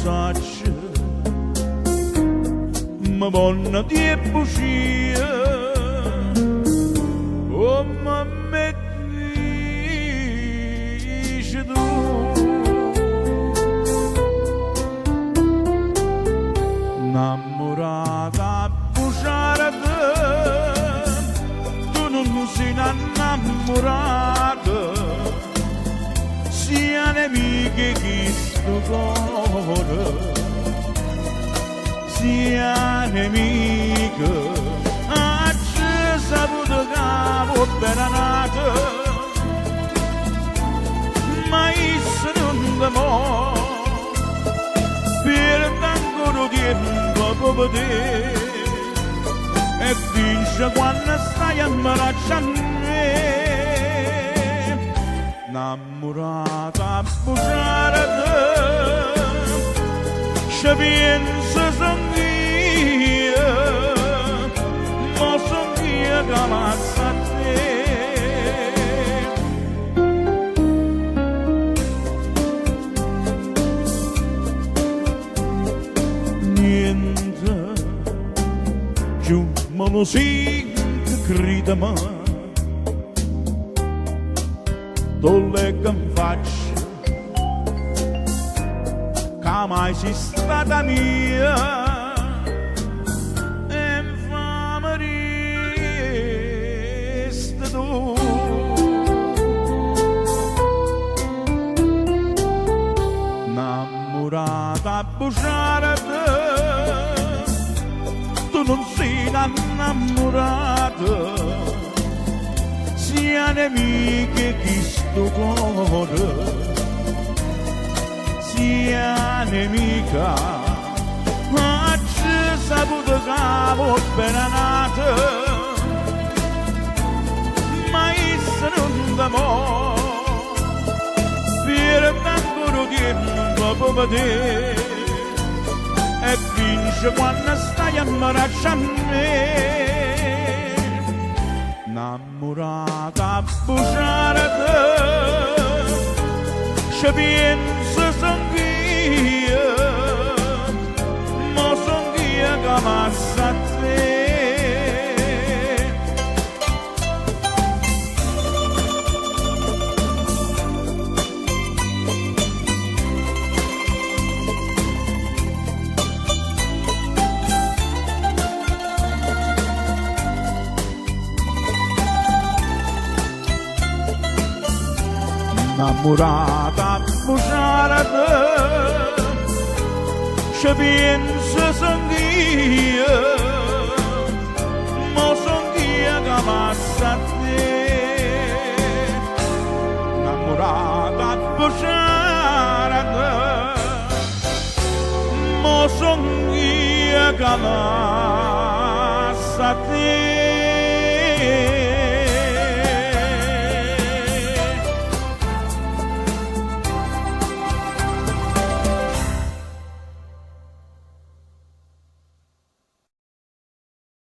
messaggio ma buona di bugia come me dici tu innamorata bugiarata tu non sei innamorata sia nemiche che sto cuore sia nemica oggi saputo capo per nata ma io non t'amo per ancora tempo per te e vince quando stai abbracciando me innamorata bugiarata ci penso son io ma son io che ammazza te niente giù ma lo sento grida ma tolle che faccio che mai sei stata mia e infame resta tu innamorata bugiarata tu non sei innamorata sia nemiche che sto cuore sia nemica oggi saputo capo per nata ma io non t'amo per ancora tempo per te e vince quando stai abbracciando me innamorata bugiarata ci penso son io ma son io che ammazza te innamorata bugiarata ci penso son io ma son io che ammazza te innamorata bugiarata ma son io che ammazza